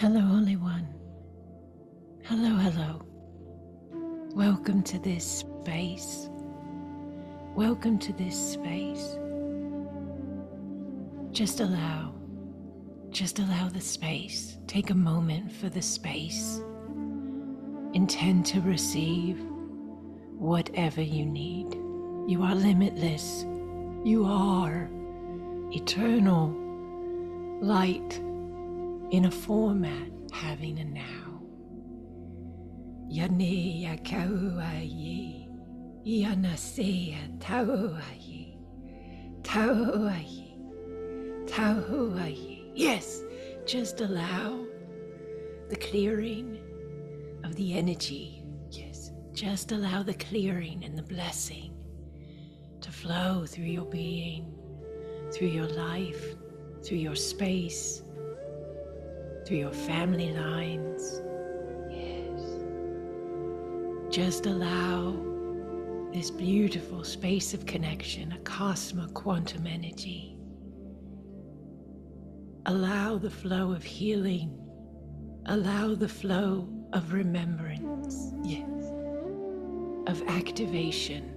Hello, Holy One. Hello, hello. Welcome to this space. Welcome to this space. Just allow the space. Take a moment for the space. Intend to receive whatever you need. You are limitless. You are eternal light in a format having a now. Yane yakauaye, yanasea tauaye, tauaye, tauaye. Yes, just allow the clearing of the energy. Yes, just allow the clearing and the blessing to flow through your being, through your life, through your space, through your family lines. Yes. Just allow this beautiful space of connection, Acasma quantum energy. Allow the flow of healing. Allow the flow of remembrance. Yes. Of activation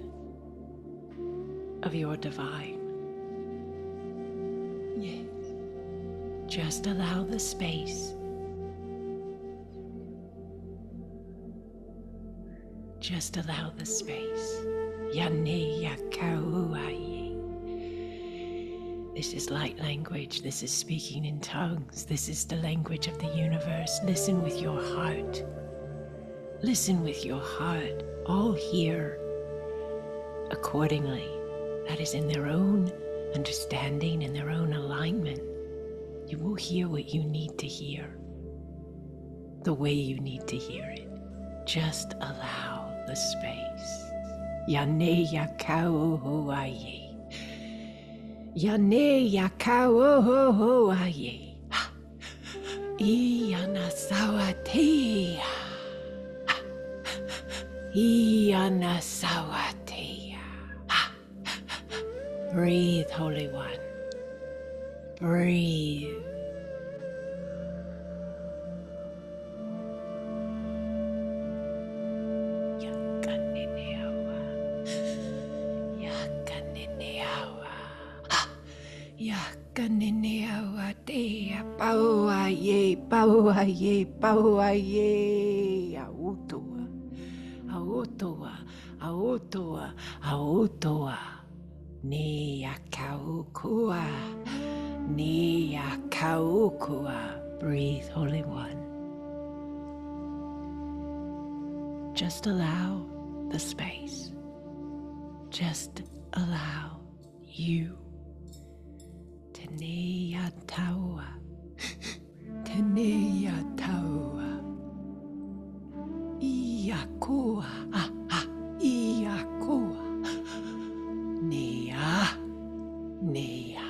of your divine. Yes. Just allow the space. Just allow the space. Yane yakauaye. This is light language. This is speaking in tongues. This is the language of the universe. Listen with your heart. Listen with your heart. All hear accordingly. That is in their own understanding, in their own alignment. You will hear what you need to hear, the way you need to hear it. Just allow the space. Yane yakauaye. Yane yakauaye. Iyanasawatea. Iyanasawatea. Breathe, Holy One. Breathe. Yakaneneawa. Yakaneneawa. Yakaneneawa dea pauaye, pauaye, pauaye. Autoa. Autoa. Autoa. Autoa. Ni akaukua. Ni akaukua. Breathe, Holy One. Just allow the space. Just allow you. Tenea taua. Tenea taua. Iakua. Iakua. Nea. Nea.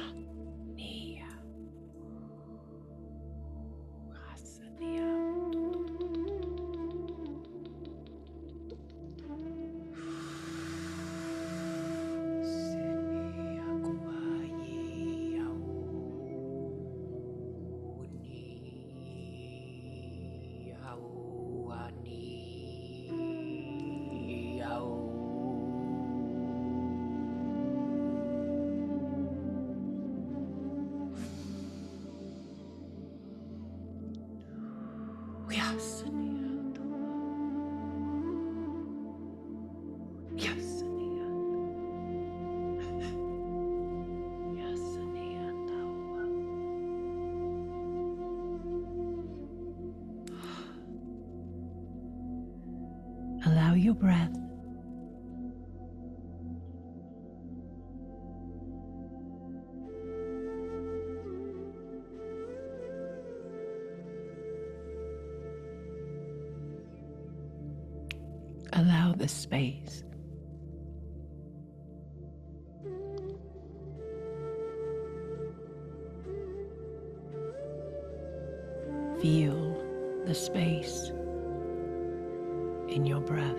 Allow your breath allow the space. Feel the space in your breath.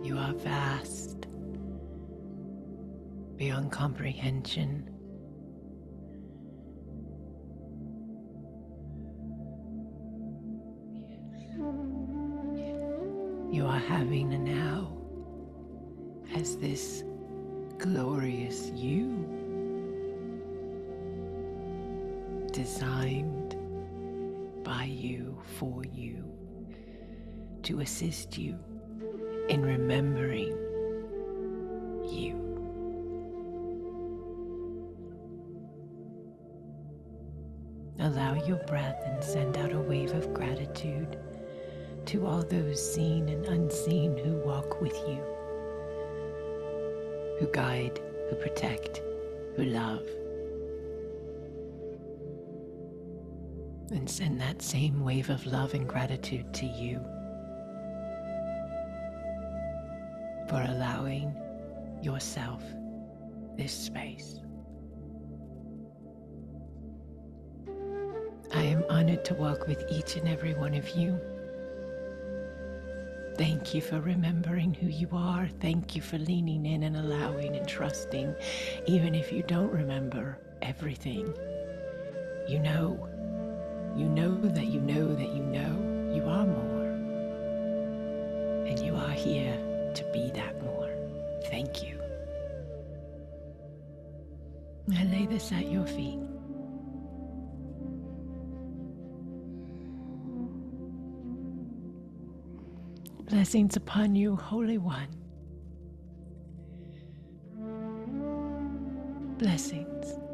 You are vast, beyond comprehension. You are having a now as this glorious you, designed by you, for you, to assist you in remembering you. Allow your breath and send out a wave of gratitude to all those seen and unseen who walk with you, who guide, who protect, who love. And send that same wave of love and gratitude to you for allowing yourself this space. I am honored to walk with each and every one of you. Thank you for remembering who you are. Thank you for leaning in and allowing and trusting, even if you don't remember everything. You know that you know that you know you are more. And you are here to be that more. Thank you. I lay this at your feet. Blessings upon you, Holy One. Blessings.